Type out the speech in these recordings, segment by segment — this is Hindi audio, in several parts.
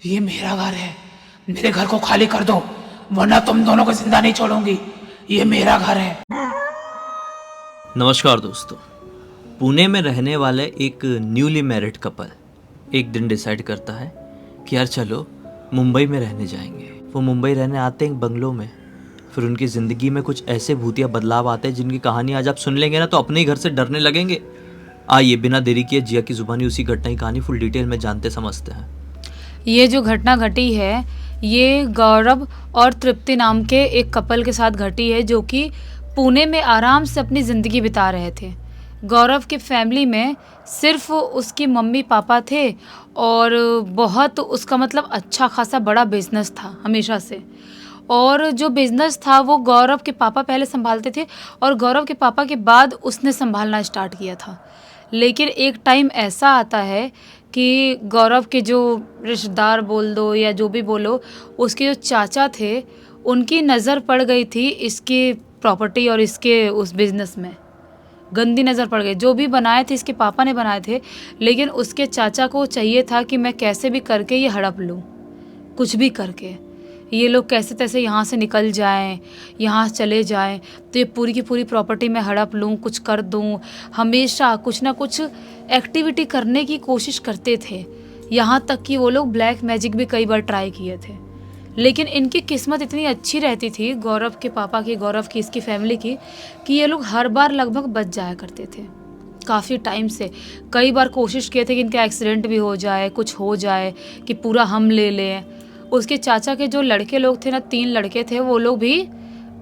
ये मेरा घर है, मेरे घर को खाली कर दो वरना तुम दोनों को जिंदा नहीं छोड़ूंगी। ये मेरा घर है। नमस्कार दोस्तों। पुणे में रहने वाले एक न्यूली मैरिड कपल एक दिन डिसाइड करता है कि यार चलो मुंबई में रहने जाएंगे। वो मुंबई रहने आते हैं एक बंगलों में। फिर उनकी ज़िंदगी में कुछ ऐसे भूतिया बदलाव आते हैं जिनकी कहानी आज आप सुन लेंगे ना तो अपने ही घर से डरने लगेंगे। आइए बिना देरी किए जिया की ज़ुबानी उसी घटना की कहानी फुल डिटेल में जानते समझते हैं। ये जो घटना घटी है ये गौरव और तृप्ति नाम के एक कपल के साथ घटी है जो कि पुणे में आराम से अपनी ज़िंदगी बिता रहे थे। गौरव की फैमिली में सिर्फ उसकी मम्मी पापा थे और बहुत उसका मतलब अच्छा खासा बड़ा बिजनेस था हमेशा से। और जो बिजनेस था वो गौरव के पापा पहले संभालते थे और गौरव के पापा के बाद उसने संभालना स्टार्ट किया था। लेकिन एक टाइम ऐसा आता है कि गौरव के जो रिश्तेदार बोल दो या जो भी बोलो, उसके जो चाचा थे उनकी नज़र पड़ गई थी इसकी प्रॉपर्टी और इसके उस बिज़नेस में। गंदी नज़र पड़ गई। जो भी बनाए थे इसके पापा ने बनाए थे, लेकिन उसके चाचा को चाहिए था कि मैं कैसे भी करके ये हड़प लूँ, कुछ भी करके ये लोग कैसे तैसे यहाँ से निकल जाएं, यहाँ चले जाएं, तो ये पूरी की पूरी प्रॉपर्टी मैं हड़प लूँ, कुछ कर दूँ। हमेशा कुछ ना कुछ एक्टिविटी करने की कोशिश करते थे। यहाँ तक कि वो लोग ब्लैक मैजिक भी कई बार ट्राई किए थे। लेकिन इनकी किस्मत इतनी अच्छी रहती थी गौरव के पापा की, गौरव की, इसकी फैमिली की, कि ये लोग हर बार लगभग बच जाया करते थे। काफ़ी टाइम से कई बार कोशिश किए थे कि इनका एक्सीडेंट भी हो जाए, कुछ हो जाए कि पूरा हम ले लें। उसके चाचा के जो लड़के लोग थे ना, 3 लड़के थे, वो लोग भी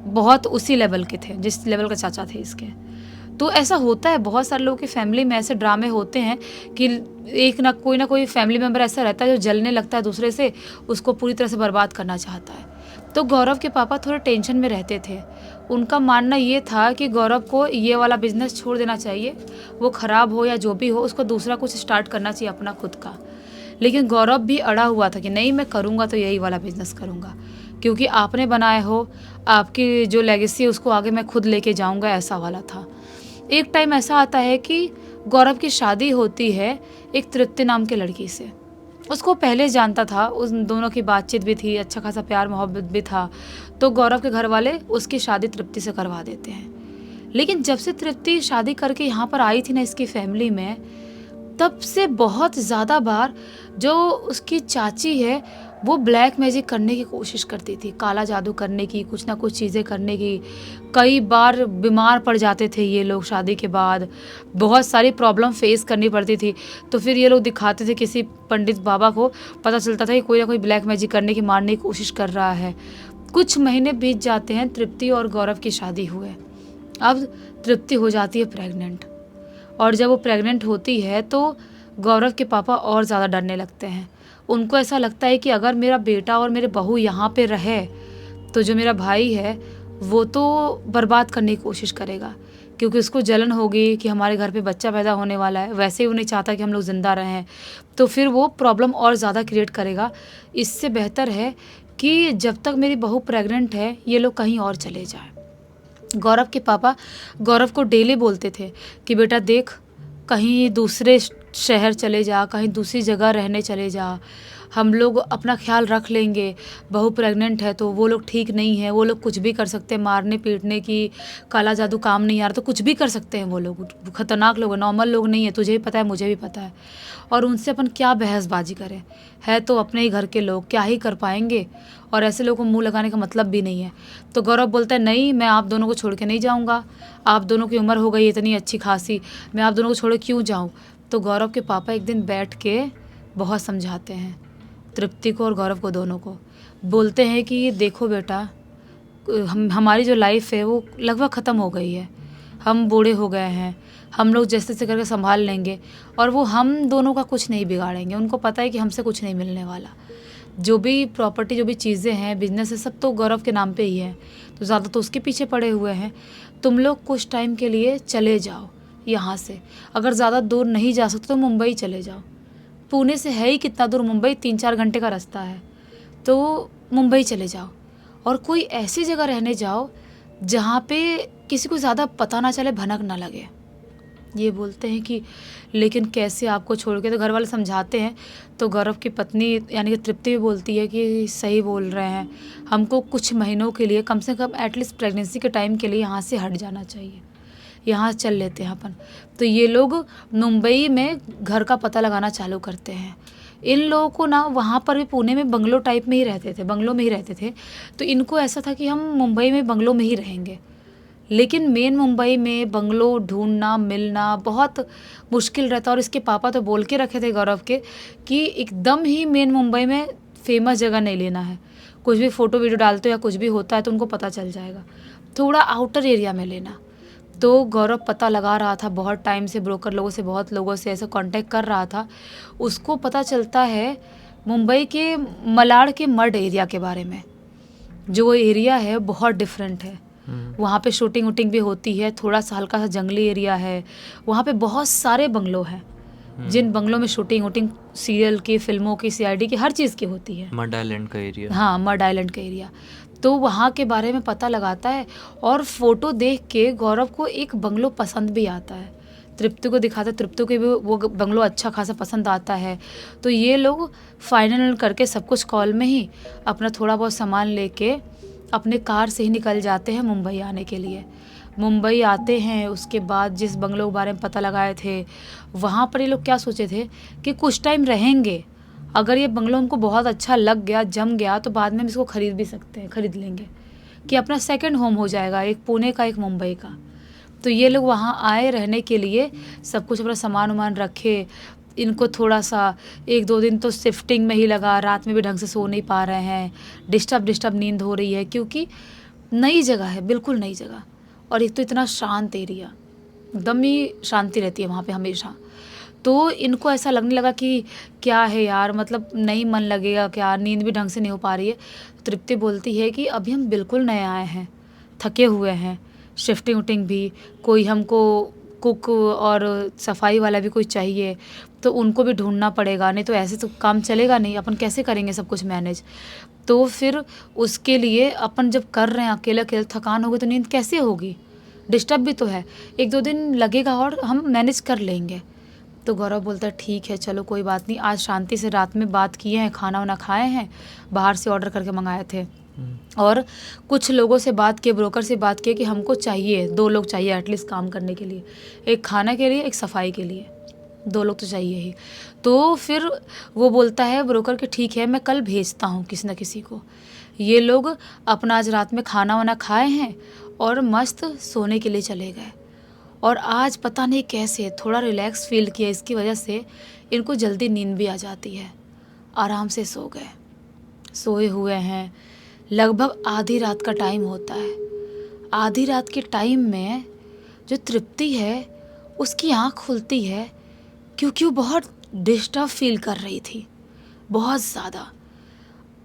बहुत उसी लेवल के थे जिस लेवल का चाचा थे इसके। तो ऐसा होता है, बहुत सारे लोगों की फैमिली में ऐसे ड्रामे होते हैं कि एक ना कोई फैमिली मेम्बर ऐसा रहता है जो जलने लगता है दूसरे से, उसको पूरी तरह से बर्बाद करना चाहता है। तो गौरव के पापा थोड़े टेंशन में रहते थे। उनका मानना ये था कि गौरव को ये वाला बिजनेस छोड़ देना चाहिए, वो ख़राब हो या जो भी हो, उसको दूसरा कुछ स्टार्ट करना चाहिए अपना खुद का। लेकिन गौरव भी अड़ा हुआ था कि नहीं, मैं करूँगा तो यही वाला बिज़नेस करूँगा, क्योंकि आपने बनाए हो, आपकी जो लेगेसी है उसको आगे मैं खुद लेके जाऊँगा, ऐसा वाला था। एक टाइम ऐसा आता है कि गौरव की शादी होती है एक तृप्ति नाम के लड़की से। उसको पहले जानता था, उन दोनों की बातचीत भी थी, अच्छा खासा प्यार मोहब्बत भी था। तो गौरव के घर वाले उसकी शादी तृप्ति से करवा देते हैं। लेकिन जब से तृप्ति शादी करके यहाँ पर आई थी ना इसकी फैमिली में, तब से बहुत ज़्यादा बार जो उसकी चाची है वो ब्लैक मैजिक करने की कोशिश करती थी, काला जादू करने की, कुछ ना कुछ चीज़ें करने की। कई बार बीमार पड़ जाते थे ये लोग शादी के बाद, बहुत सारी प्रॉब्लम फेस करनी पड़ती थी। तो फिर ये लोग दिखाते थे किसी पंडित बाबा को, पता चलता था कि कोई ना कोई ब्लैक मैजिक करने की, मारने की कोशिश कर रहा है। कुछ महीने बीत जाते हैं, तृप्ति और गौरव की शादी हुए। अब तृप्ति हो जाती है प्रेग्नेंट, और जब वो प्रेग्नेंट होती है तो गौरव के पापा और ज़्यादा डरने लगते हैं। उनको ऐसा लगता है कि अगर मेरा बेटा और मेरे बहू यहाँ पे रहे तो जो मेरा भाई है वो तो बर्बाद करने की कोशिश करेगा, क्योंकि उसको जलन होगी कि हमारे घर पे बच्चा पैदा होने वाला है। वैसे ही वो नहीं चाहता कि हम लोग ज़िंदा रहें, तो फिर वो प्रॉब्लम और ज़्यादा क्रिएट करेगा। इससे बेहतर है कि जब तक मेरी बहू प्रेग्नेंट है ये लोग कहीं और चले जाएँ। गौरव के पापा गौरव को डेली बोलते थे कि बेटा देख, कहीं दूसरे शहर चले जा, कहीं दूसरी जगह रहने चले जा, हम लोग अपना ख्याल रख लेंगे। बहू प्रेग्नेंट है तो वो लोग ठीक नहीं है, वो लोग कुछ भी कर सकते हैं, मारने पीटने की, काला जादू काम नहीं आ रहा तो कुछ भी कर सकते हैं। वो लोग खतरनाक लोग हैं, नॉर्मल लोग नहीं है, तुझे भी पता है, मुझे भी पता है। और उनसे अपन क्या बहसबाजी करें, है तो अपने ही घर के लोग, क्या ही कर पाएंगे, और ऐसे लोगों को मुंह लगाने का मतलब भी नहीं है। तो गौरव बोलता है नहीं, मैं आप दोनों को छोड़ के नहीं जाऊँगा, आप दोनों की उम्र हो गई इतनी अच्छी खासी, मैं आप दोनों को छोड़ क्यों जाऊँ। तो गौरव के पापा एक दिन बैठ के बहुत समझाते हैं तृप्ति को और गौरव को, दोनों को। बोलते हैं कि देखो बेटा, हमारी जो लाइफ है वो लगभग ख़त्म हो गई है, हम बूढ़े हो गए हैं, हम लोग जैसे तैसे करके संभाल लेंगे, और वो हम दोनों का कुछ नहीं बिगाड़ेंगे। उनको पता है कि हमसे कुछ नहीं मिलने वाला। जो भी प्रॉपर्टी, जो भी चीज़ें हैं, बिजनेस है, सब तो गौरव के नाम पे ही है, तो ज़्यादा तो उसके पीछे पड़े हुए हैं। तुम लोग कुछ टाइम के लिए चले जाओ यहाँ से, अगर ज़्यादा दूर नहीं जा सकते तो मुंबई चले जाओ। पुणे से है ही कितना दूर मुंबई, 3-4 घंटे का रास्ता है, तो मुंबई चले जाओ और कोई ऐसी जगह रहने जाओ जहाँ पे किसी को ज़्यादा पता ना चले, भनक ना लगे। ये बोलते हैं कि लेकिन कैसे आपको छोड़ के, तो घर वाले समझाते हैं। तो गौरव की पत्नी यानी कि तृप्ति भी बोलती है कि सही बोल रहे हैं, हमको कुछ महीनों के लिए, कम से कम एटलीस्ट प्रेगनेंसी के टाइम के लिए यहाँ से हट जाना चाहिए, यहाँ चल लेते हैं अपन। तो ये लोग मुंबई में घर का पता लगाना चालू करते हैं। इन लोगों को ना वहाँ पर भी पुणे में बंगलो टाइप में ही रहते थे, बंगलों में ही रहते थे। तो इनको ऐसा था कि हम मुंबई में बंगलों में ही रहेंगे, लेकिन मेन मुंबई में बंगलो ढूंढना मिलना बहुत मुश्किल रहता। और इसके पापा तो बोल के रखे थे गौरव के कि एकदम ही मेन मुंबई में फेमस जगह नहीं लेना है, कुछ भी फ़ोटो वीडियो डालते हो या कुछ भी होता है तो उनको पता चल जाएगा, थोड़ा आउटर एरिया में लेना। तो गौरव पता लगा रहा था बहुत टाइम से, ब्रोकर लोगों से, बहुत लोगों से ऐसे कांटेक्ट कर रहा था। उसको पता चलता है मुंबई के मलाड के मड एरिया के बारे में। जो एरिया है बहुत डिफरेंट है, वहाँ पे शूटिंग वूटिंग भी होती है, थोड़ा सा हल्का सा जंगली एरिया है। वहाँ पे बहुत सारे बंगलो हैं, जिन बंगलों में शूटिंग वूटिंग सीरियल की, फिल्मों की, सीआईडी की, हर चीज़ की होती है। मड आइलैंड का एरिया। हाँ, मड आइलैंड का एरिया। तो वहाँ के बारे में पता लगाता है और फोटो देख के गौरव को एक बंगलो पसंद भी आता है। तृप्ति को दिखाता है, तृप्ति को भी वो बंगलो अच्छा खासा पसंद आता है। तो ये लोग फाइनल करके सब कुछ कॉल में ही अपना थोड़ा बहुत सामान लेके अपने कार से ही निकल जाते हैं मुंबई आने के लिए। मुंबई आते हैं, उसके बाद जिस बंगलों के बारे में पता लगाए थे वहाँ पर ये लोग क्या सोचे थे कि कुछ टाइम रहेंगे, अगर ये बंगलो हमको बहुत अच्छा लग गया, जम गया, तो बाद में हम इसको खरीद भी सकते हैं, खरीद लेंगे, कि अपना सेकंड होम हो जाएगा, एक पुणे का एक मुंबई का। तो ये लोग वहाँ आए रहने के लिए, सब कुछ अपना सामान वामान रखे। इनको थोड़ा सा 1-2 दिन तो शिफ्टिंग में ही लगा, रात में भी ढंग से सो नहीं पा रहे हैं, डिस्टर्ब नींद हो रही है, क्योंकि नई जगह है, बिल्कुल नई जगह, और एक तो इतना शांत एरिया, एकदम ही शांति रहती है वहाँ पे हमेशा। तो इनको ऐसा लगने लगा कि क्या है यार, मतलब नहीं मन लगेगा क्या, नींद भी ढंग से नहीं हो पा रही है। तृप्ति बोलती है कि अभी हम बिल्कुल नए आए हैं, थके हुए हैं, शिफ्टिंग वुटिंग भी, कोई हमको कुक और सफाई वाला भी कोई चाहिए, तो उनको भी ढूंढना पड़ेगा, नहीं तो ऐसे तो काम चलेगा नहीं, अपन कैसे करेंगे सब कुछ मैनेज। तो फिर उसके लिए अपन जब कर रहे हैं अकेले अकेले, थकान होगी तो नींद कैसे होगी, डिस्टर्ब भी तो है, 1-2 दिन लगेगा और हम मैनेज कर लेंगे। तो गौरव बोलता है ठीक है, चलो कोई बात नहीं, आज शांति से रात में बात किए हैं, खाना वाना खाए हैं, बाहर से ऑर्डर करके मंगाए थे, और कुछ लोगों से बात किए, ब्रोकर से बात किए कि हमको चाहिए 2 लोग चाहिए एटलीस्ट काम करने के लिए, एक खाना के लिए, एक सफाई के लिए, 2 लोग तो चाहिए ही। तो फिर वो बोलता है ब्रोकर कि ठीक है, मैं कल भेजता हूँ किसी न किसी को। ये लोग अपना आज रात में खाना वाना खाए हैं और मस्त सोने के लिए चले गए। और आज पता नहीं कैसे थोड़ा रिलैक्स फील किया, इसकी वजह से इनको जल्दी नींद भी आ जाती है, आराम से सो गए, सोए हुए हैं। लगभग आधी रात का टाइम होता है। आधी रात के टाइम में जो तृप्ति है उसकी आँख खुलती है, क्योंकि वो बहुत डिस्टर्ब फील कर रही थी, बहुत ज़्यादा।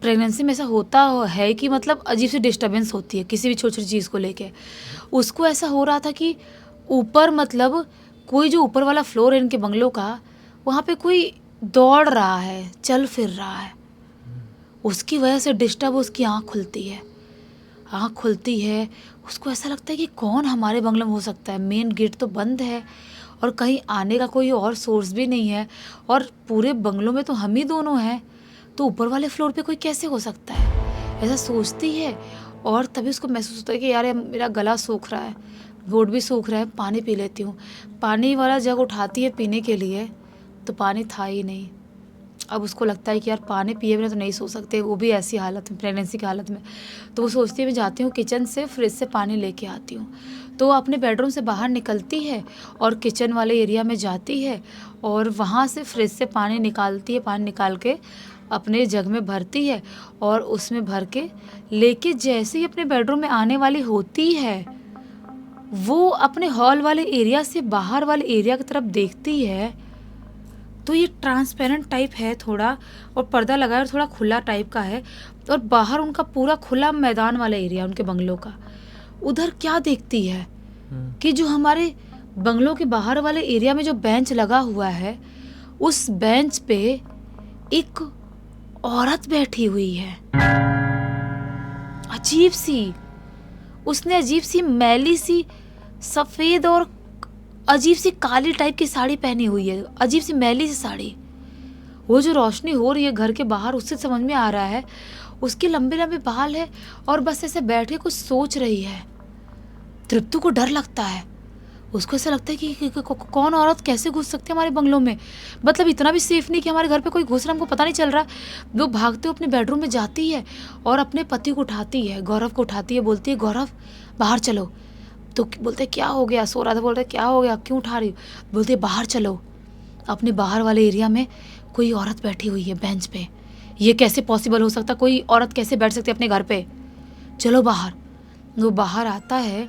प्रेगनेंसी में ऐसा होता है कि मतलब अजीब सी डिस्टर्बेंस होती है किसी भी छोटी छोटी चीज़ को लेके। उसको ऐसा हो रहा था कि ऊपर, मतलब कोई जो ऊपर वाला फ्लोर है इनके बंगलों का, वहाँ पे कोई दौड़ रहा है, चल फिर रहा है, उसकी वजह से डिस्टर्ब उसकी आँख खुलती है। आँख खुलती है, उसको ऐसा लगता है कि कौन हमारे बंगले में हो सकता है, मेन गेट तो बंद है और कहीं आने का कोई और सोर्स भी नहीं है, और पूरे बंगलों में तो हम ही दोनों हैं, तो ऊपर वाले फ्लोर पे कोई कैसे हो सकता है, ऐसा सोचती है। और तभी उसको महसूस होता है कि यार मेरा गला सूख रहा है, होंठ भी सूख रहा है, पानी पी लेती हूँ। पानी वाला जग उठाती है पीने के लिए, तो पानी था ही नहीं। अब उसको लगता है कि यार पानी पिए बिना तो नहीं सो सकते, वो भी ऐसी हालत में, प्रेगनेंसी की हालत में। तो वो सोचती है मैं जाती हूँ किचन से, फ्रिज से पानी लेके आती हूँ। तो वो अपने बेडरूम से बाहर निकलती है और किचन वाले एरिया में जाती है, और वहाँ से फ्रिज से पानी निकालती है, पानी निकाल के अपने जग में भरती है, और उसमें भर के लेके जैसे ही अपने बेडरूम में आने वाली होती है, वो अपने हॉल वाले एरिया से बाहर वाले एरिया की तरफ देखती है, तो ये ट्रांसपेरेंट टाइप है थोड़ा, और पर्दा लगा है और थोड़ा खुला टाइप का है, और बाहर उनका पूरा खुला मैदान वाला एरिया उनके बंगलों का। उधर क्या देखती है कि जो हमारे बंगलों के बाहर वाले एरिया में जो बेंच लगा हुआ है, उस बेंच पे एक औरत बैठी हुई है, अजीब सी। उसने अजीब सी मैली सी सफ़ेद और अजीब सी काली टाइप की साड़ी पहनी हुई है, अजीब सी मैली सी साड़ी। वो जो रोशनी हो रही है घर के बाहर, उससे समझ में आ रहा है उसके लंबे लंबे बाल है और बस ऐसे बैठ के कुछ सोच रही है। तृप्ति को डर लगता है, उसको ऐसा लगता है कि कौन औरत कैसे घुस सकती है हमारे बंगलों में, मतलब इतना भी सेफ नहीं कि हमारे घर पे कोई घुस रहा, हमको पता नहीं चल रहा। वो भागते हुए अपने बेडरूम में जाती है और अपने पति को उठाती है, गौरव को उठाती है, बोलती है गौरव बाहर चलो। तो बोलते क्या हो गया, सो रहा था, बोलते क्या हो गया, क्यों उठा रही हो, बोलते बाहर चलो। अपने बाहर वाले एरिया में कोई औरत बैठी हुई है बेंच पे, ये कैसे पॉसिबल हो सकता, कोई औरत कैसे बैठ सकती है अपने घर पे, चलो बाहर। वो बाहर आता है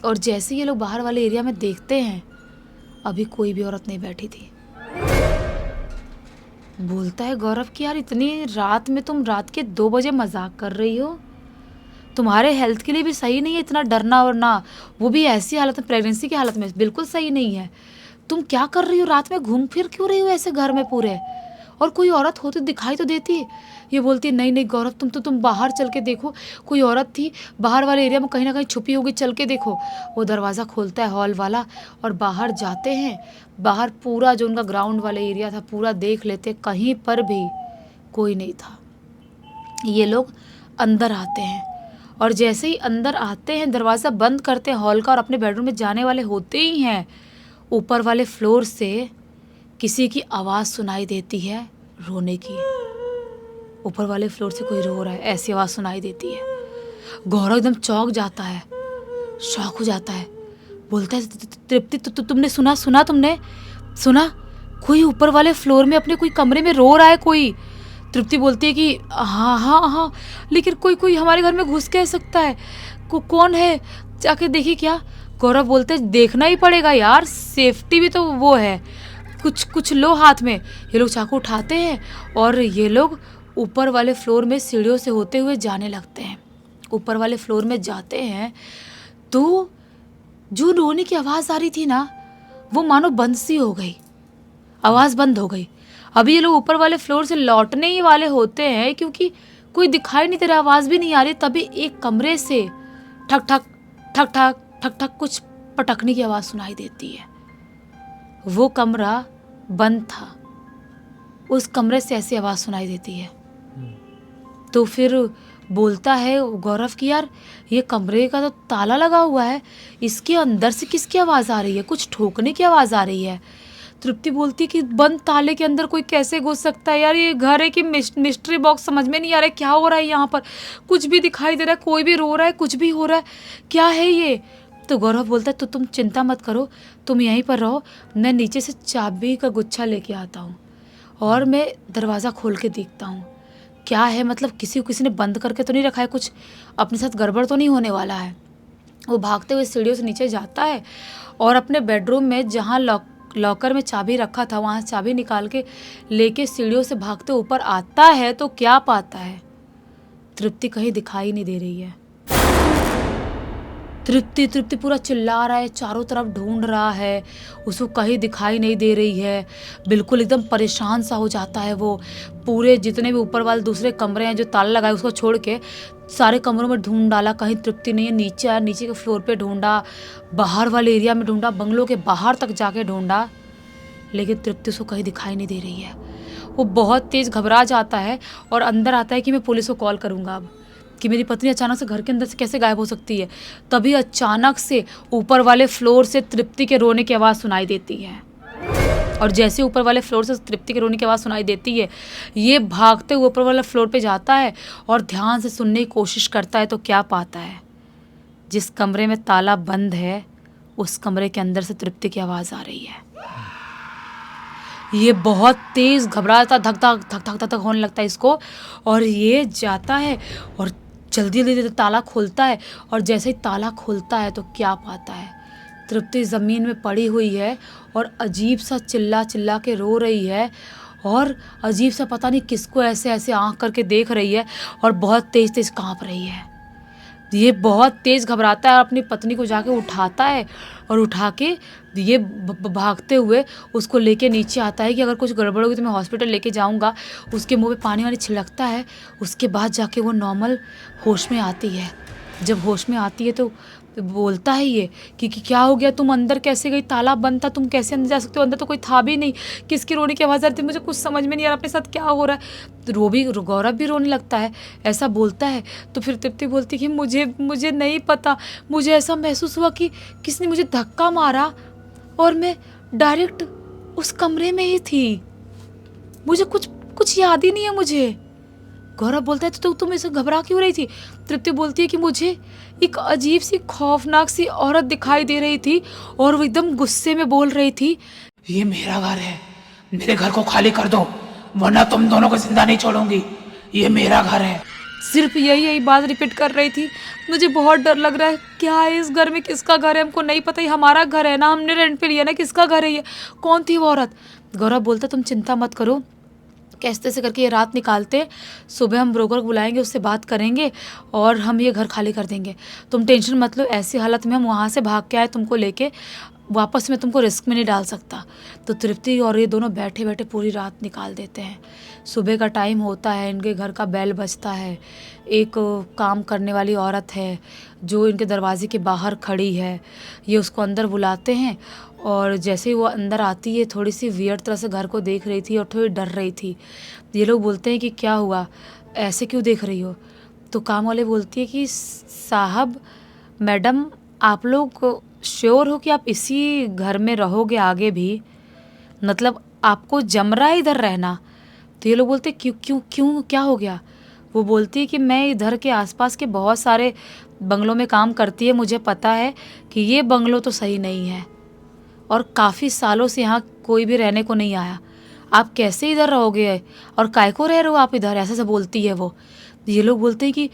और जैसे ये लोग बाहर वाले एरिया में देखते हैं अभी कोई भी औरत नहीं बैठी थी। बोलता है गौरव कि यार इतनी रात में तुम रात के 2 बजे मजाक कर रही हो, तुम्हारे हेल्थ के लिए भी सही नहीं है इतना डरना, और ना वो भी ऐसी हालत में, प्रेगनेंसी की हालत में, बिल्कुल सही नहीं है। तुम क्या कर रही हो, रात में घूम फिर क्यों रही हो ऐसे घर में पूरे, और कोई औरत होती दिखाई तो देती। ये बोलती है नहीं नहीं गौरव तुम बाहर चल के देखो, कोई औरत थी बाहर वाले एरिया में कहीं ना कहीं छुपी होगी, चल के देखो। वो दरवाज़ा खोलता है हॉल वाला और बाहर जाते हैं। बाहर पूरा जो उनका ग्राउंड वाला एरिया था पूरा देख लेते, कहीं पर भी कोई नहीं था। ये लोग अंदर आते हैं और जैसे ही अंदर आते हैं दरवाज़ा बंद करते हैं हॉल का और अपने बेडरूम में जाने वाले होते ही हैं, ऊपर वाले फ्लोर से किसी की आवाज़ सुनाई देती है रोने की। ऊपर वाले फ्लोर से कोई रो रहा है, ऐसी आवाज़ सुनाई देती है। गौरव एकदम चौंक जाता है, शॉक हो जाता है, बोलता है तृप्ति तुमने सुना तुमने सुना, कोई ऊपर वाले फ्लोर में अपने कोई कमरे में रो रहा है कोई। तृप्ति बोलती है कि हाँ, लेकिन कोई हमारे घर में घुस कैसे सकता है, कौन है, जाके देखिए क्या। गौरव बोलते हैं देखना ही पड़ेगा यार, सेफ्टी भी तो वो है, कुछ लो हाथ में। ये लोग चाकू उठाते हैं और ये लोग ऊपर वाले फ्लोर में सीढ़ियों से होते हुए जाने लगते हैं। ऊपर वाले फ्लोर में जाते हैं तो जो रोने की आवाज़ आ रही थी ना, वो मानो बंद सी हो गई, आवाज़ बंद हो गई। अभी ये लोग ऊपर वाले फ्लोर से लौटने ही वाले होते हैं क्योंकि कोई दिखाई नहीं दे रहा, आवाज़ भी नहीं आ रही। तभी एक कमरे से ठक ठक ठक ठक ठक ठक कुछ पटकने की आवाज़ सुनाई देती है। वो कमरा बंद था, उस कमरे से ऐसी आवाज़ सुनाई देती है। तो फिर बोलता है गौरव कि यार ये कमरे का तो ताला लगा हुआ है, इसके अंदर से किसकी आवाज़ आ रही है, कुछ ठोकने की आवाज़ आ रही है। तृप्ति बोलती कि बंद ताले के अंदर कोई कैसे घुस सकता है यार, ये घर है कि मिस्ट्री बॉक्स, समझ में नहीं आ रहा है क्या हो रहा है यहाँ पर, कुछ भी दिखाई दे रहा है, कोई भी रो रहा है, कुछ भी हो रहा है, क्या है ये। तो गौरव बोलता है तो तुम चिंता मत करो, तुम यहीं पर रहो, मैं नीचे से चाबी का गुच्छा लेके आता हूँ और मैं दरवाज़ा खोल के देखता हूँ क्या है, मतलब किसी ने बंद करके तो नहीं रखा है, कुछ अपने साथ गड़बड़ तो नहीं होने वाला है। वो भागते हुए सीढ़ियों से नीचे जाता है और अपने बेडरूम में जहाँ लॉकर में चाबी रखा था वहाँ चाबी निकाल के लेके सीढ़ियों से भागते ऊपर आता है तो क्या पाता है, तृप्ति कहीं दिखाई नहीं दे रही है। तृप्ति पूरा चिल्ला रहा है, चारों तरफ ढूंढ रहा है, उसको कहीं दिखाई नहीं दे रही है, बिल्कुल एकदम परेशान सा हो जाता है वो। पूरे जितने भी ऊपर वाले दूसरे कमरे हैं जो ताला लगाए उसको छोड़ के सारे कमरों में ढूंढ डाला, कहीं तृप्ति नहीं है। नीचे आया, नीचे के फ्लोर पे ढूंढा, बाहर वाले एरिया में ढूंढा, बंगलों के बाहर तक जाके ढूंढा, लेकिन तृप्ति उसको कहीं दिखाई नहीं दे रही है। वो बहुत तेज़ घबरा जाता है और अंदर आता है कि मैं पुलिस को कॉल करूँगा अब, कि मेरी पत्नी अचानक से घर के अंदर से कैसे गायब हो सकती है। तभी अचानक से ऊपर वाले फ्लोर से तृप्ति के रोने की आवाज़ सुनाई देती है और जैसे ऊपर वाले फ्लोर से तृप्ति के रोने की आवाज़ सुनाई देती है, ये भागते हुए ऊपर वाले फ्लोर पे जाता है और ध्यान से सुनने की कोशिश करता है तो क्या पाता है, जिस कमरे में ताला बंद है उस कमरे के अंदर से तृप्ति की आवाज़ आ रही है। ये बहुत तेज़ घबराता, धक धक धक धक धक होने लगता है इसको, और ये जाता है और जल्दी जल्दी ताला खोलता है और जैसे ही ताला खोलता है तो क्या पाता है, तृप्ति ज़मीन में पड़ी हुई है और अजीब सा चिल्ला के रो रही है और अजीब सा पता नहीं किसको ऐसे ऐसे आँख करके देख रही है और बहुत तेज़ काँप रही है। ये बहुत तेज़ घबराता है और अपनी पत्नी को जाके उठाता है और उठा के ये भागते हुए उसको लेके नीचे आता है कि अगर कुछ गड़बड़ होगी तो मैं हॉस्पिटल लेके जाऊंगा। उसके मुंह पे पानी वानी छिड़कता है, उसके बाद जाके वो नॉर्मल होश में आती है। जब होश में आती है तो तो बोलता है ये कि क्या हो गया, तुम अंदर कैसे गई, ताला बंद था, तुम कैसे अंदर जा सकते हो, अंदर तो कोई था भी नहीं, किसकी रोने की आवाज़ आ रही थी, मुझे कुछ समझ में नहीं आ रहा अपने साथ क्या हो रहा है। तो गौरव भी रोने लगता है, ऐसा बोलता है। तो फिर तृप्ति बोलती है कि मुझे नहीं पता, मुझे ऐसा महसूस हुआ कि किसने मुझे धक्का मारा और मैं डायरेक्ट उस कमरे में ही थी, मुझे कुछ याद ही नहीं है मुझे। गौरव बोलता है तो तुम ऐसे घबरा क्यों रही थी? तृप्ति बोलती है कि मुझे एक अजीब सी खौफनाक सी औरत दिखाई दे रही थी और वो एकदम गुस्से में बोल रही थी, ये मेरा घर है, मेरे घर को खाली कर दो वरना तुम दोनों को जिंदा नहीं छोड़ूंगी, ये मेरा घर है। सिर्फ यही बात रिपीट कर रही थी। मुझे बहुत डर लग रहा है, क्या है इस घर में, किसका घर है, हमको नहीं पता, ये हमारा घर है ना, हमने रेंट पे लिया ना, किसका घर है ये, कौन थी वो औरत? गौरव बोलता तुम चिंता मत करो, कैसे से करके ये रात निकालते, सुबह हम ब्रोकर को बुलाएंगे, उससे बात करेंगे और हम ये घर खाली कर देंगे, तुम टेंशन मत लो। ऐसी हालत में हम वहाँ से भाग के आए तुमको लेके, वापस में तुमको रिस्क में नहीं डाल सकता। तो तृप्ति और ये दोनों बैठे बैठे पूरी रात निकाल देते हैं। सुबह का टाइम होता है, इनके घर का बेल बजता है, एक काम करने वाली औरत है जो इनके दरवाजे के बाहर खड़ी है, ये उसको अंदर बुलाते हैं और जैसे ही वो अंदर आती है थोड़ी सी वियर्ड तरह से घर को देख रही थी और थोड़ी डर रही थी। ये लोग बोलते हैं कि क्या हुआ, ऐसे क्यों देख रही हो? तो काम वाले बोलती है कि साहब मैडम आप लोग श्योर हो कि आप इसी घर में रहोगे आगे भी, मतलब आपको जम रहा है इधर रहना? तो ये लोग बोलते क्यों क्यों क्यों क्या हो गया? वो बोलती है कि मैं इधर के आसपास के बहुत सारे बंगलों में काम करती है, मुझे पता है कि ये बंगलो तो सही नहीं है और काफ़ी सालों से यहाँ कोई भी रहने को नहीं आया, आप कैसे इधर रहोगे और काय को रह रहे हो आप इधर, ऐसा से बोलती है वो। ये लोग बोलते हैं कि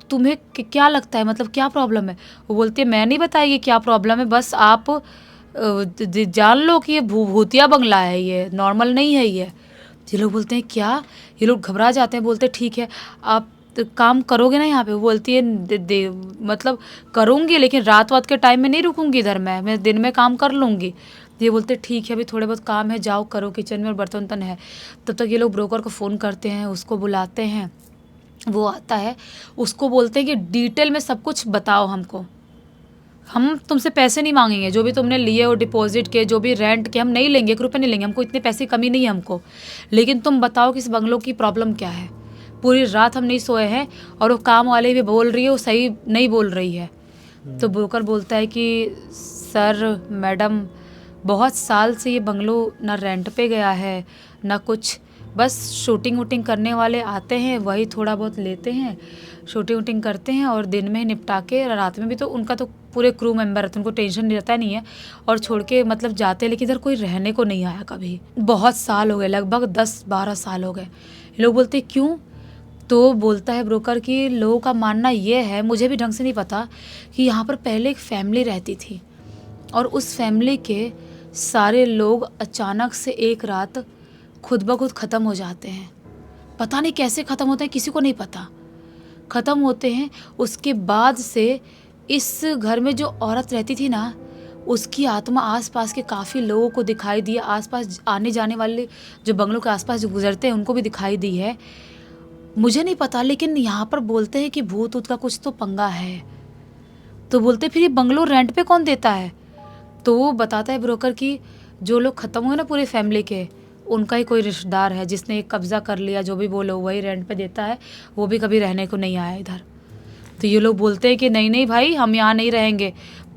तुम्हें क्या लगता है, मतलब क्या प्रॉब्लम है? वो बोलती है मैं नहीं बताएगी क्या प्रॉब्लम है, बस आप जान लो कि ये भूतिया बंगला है, ये नॉर्मल नहीं है ये लोग बोलते हैं क्या? ये लोग घबरा जाते हैं, बोलते ठीक है आप तो काम करोगे ना यहाँ पे? वो बोलती है मतलब करूँगी लेकिन रात के टाइम में नहीं रुकूंगी इधर, मैं दिन में काम कर लूँगी। ये बोलते ठीक है अभी थोड़े बहुत काम है, जाओ करो, किचन में और बर्तन वर्तन है। तब तक ये लोग ब्रोकर को फ़ोन करते हैं, उसको बुलाते हैं, वो आता है, उसको बोलते हैं कि डिटेल में सब कुछ बताओ हमको, हम तुमसे पैसे नहीं मांगेंगे, जो भी तुमने लिए हो डिपॉजिट के, जो भी रेंट के, हम नहीं लेंगे, 1 रुपये नहीं लेंगे, हमको इतने पैसे कमी नहीं है हमको, लेकिन तुम बताओ कि इस बंगलों की प्रॉब्लम क्या है। पूरी रात हम नहीं सोए हैं और वो काम वाले भी बोल रही है वो सही नहीं बोल रही है। तो ब्रोकर बोलता है कि सर मैडम बहुत साल से ये बंगलो ना रेंट पे गया है ना कुछ, बस शूटिंग वूटिंग करने वाले आते हैं, वही थोड़ा बहुत लेते हैं, शूटिंग वूटिंग करते हैं और दिन में ही निपटा के, रात में भी तो उनका तो पूरे क्रू मेंबर रहते हैं, उनको टेंशन नहीं रहता नहीं है, और छोड़ के मतलब जाते हैं, लेकिन इधर कोई रहने को नहीं आया कभी। बहुत साल हो गए, लगभग 10-12 साल हो गए। लोग बोलते क्यों? तो बोलता है ब्रोकर कि लोगों का मानना ये है, मुझे भी ढंग से नहीं पता, कि यहाँ पर पहले एक फैमिली रहती थी और उस फैमिली के सारे लोग अचानक से एक रात खुद ब खुद ख़त्म हो जाते हैं। पता नहीं कैसे ख़त्म होते हैं, किसी को नहीं पता, ख़त्म होते हैं। उसके बाद से इस घर में जो औरत रहती थी ना, उसकी आत्मा आसपास के काफ़ी लोगों को दिखाई दी, आसपास आने जाने वाले जो बंगलों के आसपास जो गुजरते हैं उनको भी दिखाई दी है। मुझे नहीं पता, लेकिन यहाँ पर बोलते हैं कि भूत ऊत का कुछ तो पंगा है। तो बोलते फिर ये बंगलो रेंट पे कौन देता है? तो वो बताता है ब्रोकर कि जो लोग ख़त्म हुए ना पूरी फैमिली के, उनका ही कोई रिश्तेदार है जिसने एक कब्ज़ा कर लिया, जो भी बोलो वही रेंट पे देता है, वो भी कभी रहने को नहीं आया इधर। तो ये लोग बोलते हैं कि नहीं नहीं भाई हम यहाँ नहीं रहेंगे,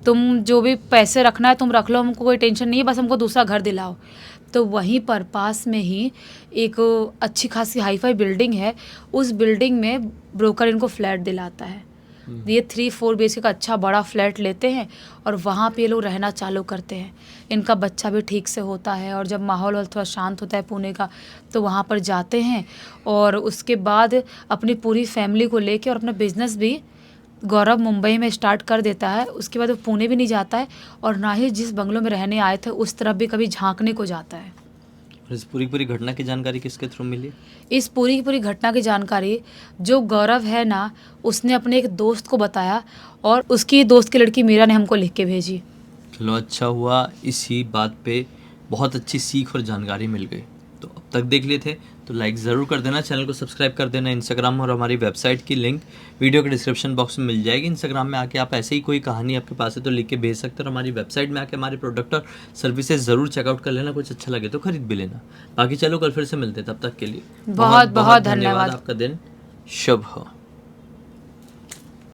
तुम जो भी पैसे रखना है तुम रख लो, हमको कोई टेंशन नहीं है, बस हमको दूसरा घर दिलाओ। तो वहीं पर पास में ही एक अच्छी खासी हाईफाई बिल्डिंग है, उस बिल्डिंग में ब्रोकर इनको फ्लैट दिलाता है। ये 3-4 BHK का अच्छा बड़ा फ्लैट लेते हैं और वहाँ पे ये लोग रहना चालू करते हैं। इनका बच्चा भी ठीक से होता है और जब माहौल थोड़ा शांत होता है पुणे का, तो वहाँ पर जाते हैं और उसके बाद अपनी पूरी फैमिली को लेके और अपना बिजनेस भी गौरव मुंबई में स्टार्ट कर देता है। उसके बाद वो पुणे भी नहीं जाता है और ना ही जिस बंगलों में रहने आए थे उस तरफ भी कभी झांकने को जाता है। इस पूरी घटना की जानकारी किसके थ्रू मिली? इस पूरी की पूरी घटना की जानकारी जो गौरव है ना, उसने अपने एक दोस्त को बताया और उसकी दोस्त की लड़की मीरा ने हमको लिख के भेजी। चलो अच्छा हुआ, इसी बात पे बहुत अच्छी सीख और जानकारी मिल गई। तो अब तक देख लिए थे तो लाइक ज़रूर कर देना, चैनल को सब्सक्राइब कर देना। इंस्टाग्राम और हमारी वेबसाइट की लिंक वीडियो के डिस्क्रिप्शन बॉक्स में मिल जाएगी। इंस्टाग्राम में आके आप ऐसे ही कोई कहानी आपके पास है तो लिख के भेज सकते हो, और हमारी वेबसाइट में आके हमारे प्रोडक्ट और सर्विसेज ज़रूर चेकआउट कर लेना, कुछ अच्छा लगे तो खरीद भी लेना। बाकी चलो कल फिर से मिलते हैं, तब तक के लिए बहुत बहुत धन्यवाद। आपका दिन शुभ हो।